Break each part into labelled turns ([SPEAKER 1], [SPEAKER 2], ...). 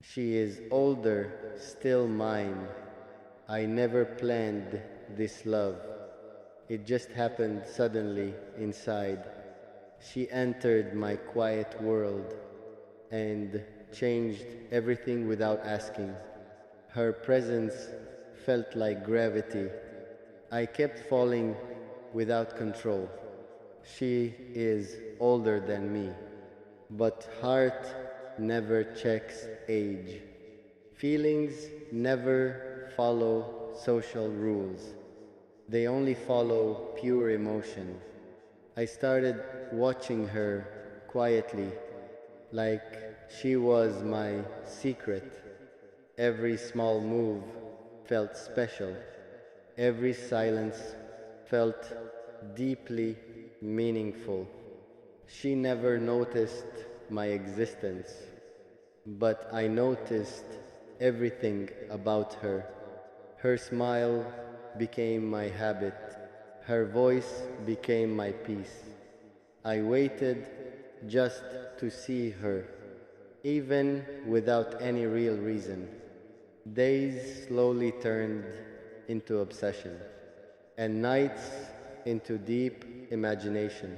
[SPEAKER 1] She is older, still mine. I never planned this love. It just happened suddenly inside. She entered my quiet world and changed everything without asking. Her presence felt like gravity. I kept falling without control. She is older than me, but heart never checks age. Feelings never follow social rules. They only follow pure emotion. I started watching her quietly, like she was my secret. Every small move felt special. Every silence felt deeply meaningful. She never noticed my existence, but I noticed everything about her. Her smile became my habit. Her voice became my peace. I waited just to see her, even without any real reason. Days slowly turned into obsession, and nights into deep imagination,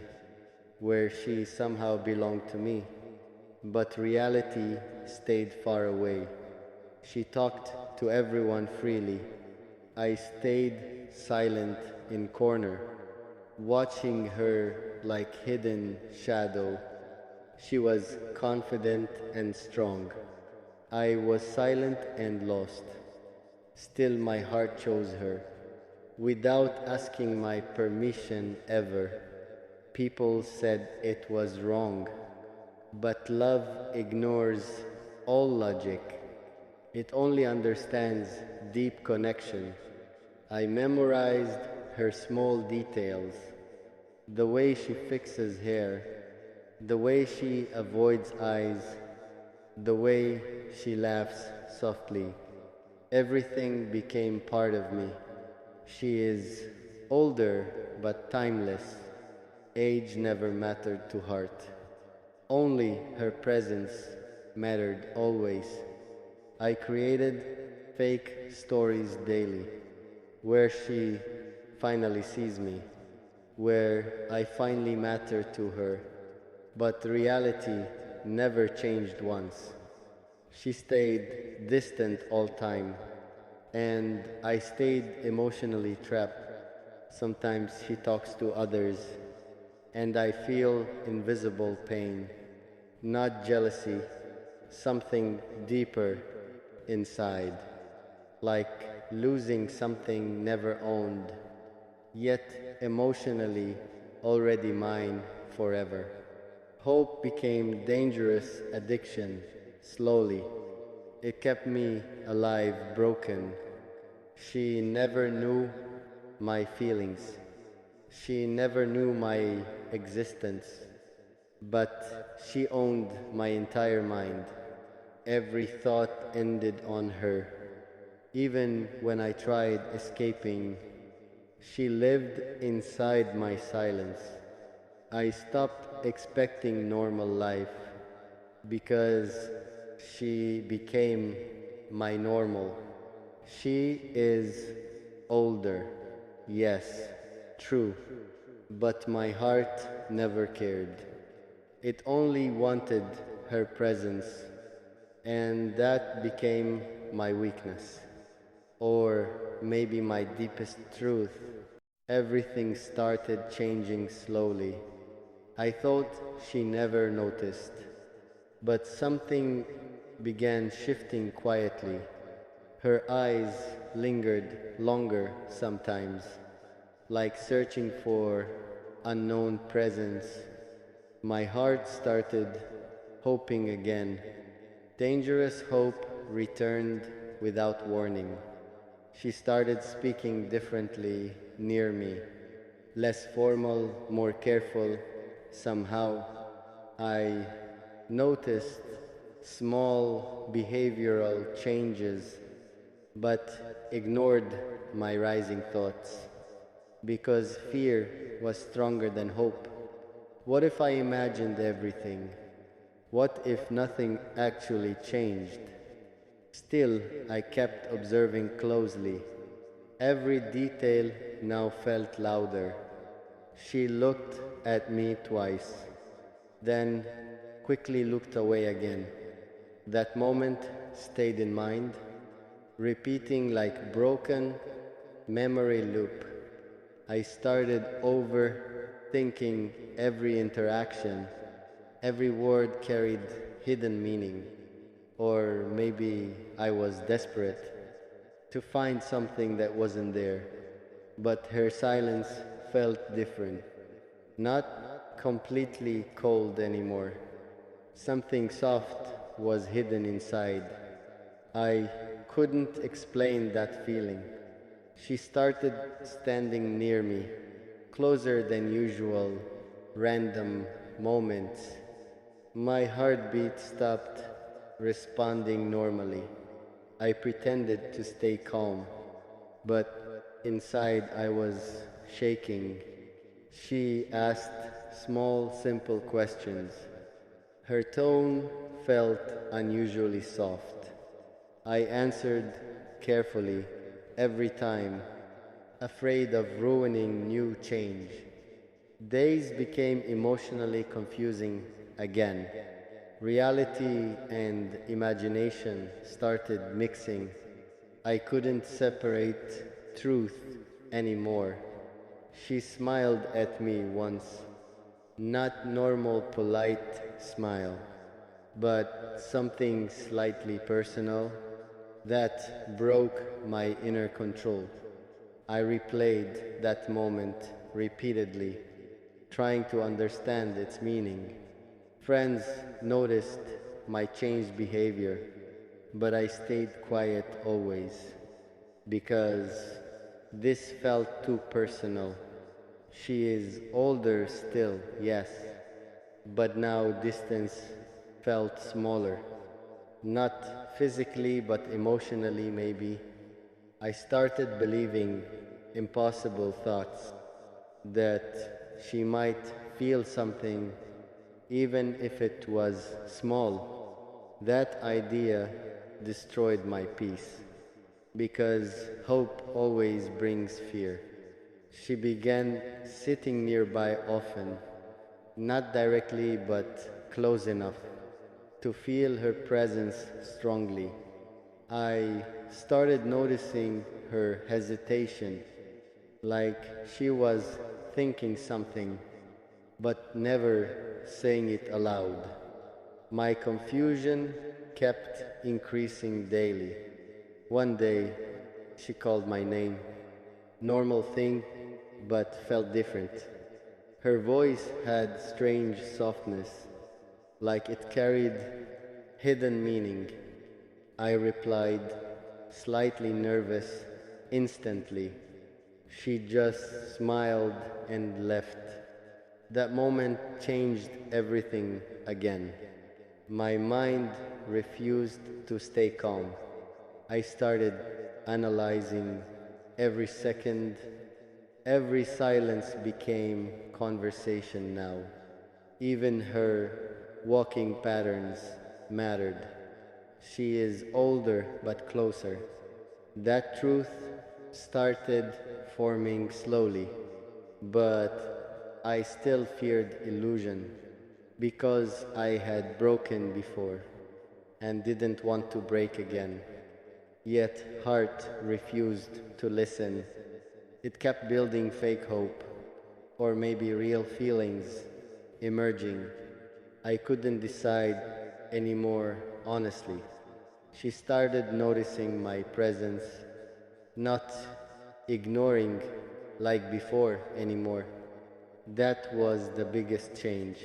[SPEAKER 1] where she somehow belonged to me, but reality stayed far away. She talked to everyone freely. I stayed silent in corner, watching her like hidden shadow. She was confident and strong. I was silent and lost. Still my heart chose her, without asking my permission ever. People said it was wrong, but love ignores all logic. It only understands deep connection. I memorized her small details, the way she fixes hair, the way she avoids eyes, the way she laughs softly. Everything became part of me. She is older but timeless. Age never mattered to heart. Only her presence mattered always. I created fake stories daily, where she finally sees me, where I finally matter to her. But reality never changed once. She stayed distant all time, and I stayed emotionally trapped. Sometimes she talks to others, and I feel invisible pain, not jealousy, something deeper inside, like losing something never owned, yet emotionally already mine forever. Hope became dangerous addiction slowly. It kept me alive, broken. She never knew my feelings. She never knew my existence. But she owned my entire mind. Every thought ended on her. Even when I tried escaping, she lived inside my silence. I stopped expecting normal life because she became my normal. She is older, yes, true, but my heart never cared. It only wanted her presence, and that became my weakness, or maybe my deepest truth. Everything started changing slowly. I thought she never noticed, but something began shifting quietly. Her eyes lingered longer sometimes, like searching for unknown presence. My heart started hoping again. Dangerous hope returned without warning. She started speaking differently near me, less formal, more careful. Somehow, I noticed small behavioral changes but ignored my rising thoughts because fear was stronger than hope. What if I imagined everything? What if nothing actually changed? Still, I kept observing closely. Every detail now felt louder. She looked at me twice, then quickly looked away again. That moment stayed in mind, repeating like broken memory loop. I started overthinking every interaction. Every word carried hidden meaning. Or maybe I was desperate to find something that wasn't there. But her silence felt different. Not completely cold anymore. Something soft was hidden inside. I couldn't explain that feeling. She started standing near me, closer than usual, random moments. My heartbeat stopped responding normally. I pretended to stay calm, but inside I was shaking. She asked small, simple questions. Her tone felt unusually soft. I answered carefully every time, afraid of ruining new change. Days became emotionally confusing again. Reality and imagination started mixing. I couldn't separate truth anymore. She smiled at me once, not normal polite smile, but something slightly personal that broke my inner control. I replayed that moment repeatedly, trying to understand its meaning. Friends noticed my changed behavior, but I stayed quiet always because this felt too personal. She is older still, yes, but now distance felt smaller. Not physically, but emotionally, maybe. I started believing impossible thoughts that she might feel something even if it was small. That idea destroyed my peace because hope always brings fear. She began sitting nearby often, not directly but close enough to feel her presence strongly. I started noticing her hesitation, like she was thinking something but never saying it aloud. My confusion kept increasing daily. One day, she called my name. Normal thing, but felt different. Her voice had strange softness, like it carried hidden meaning. I replied, slightly nervous, instantly. She just smiled and left. That moment changed everything again. My mind refused to stay calm. I started analyzing every second. Every silence became conversation now. Even her walking patterns mattered. She is older but closer. That truth started forming slowly, but I still feared illusion because I had broken before and didn't want to break again. Yet heart refused to listen. It kept building fake hope, or maybe real feelings emerging. I couldn't decide anymore honestly. She started noticing my presence, not ignoring like before anymore. That was the biggest change.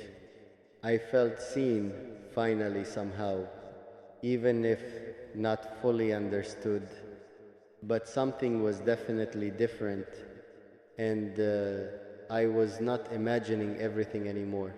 [SPEAKER 1] I felt seen finally somehow, even if not fully understood. But something was definitely different, and I was not imagining everything anymore.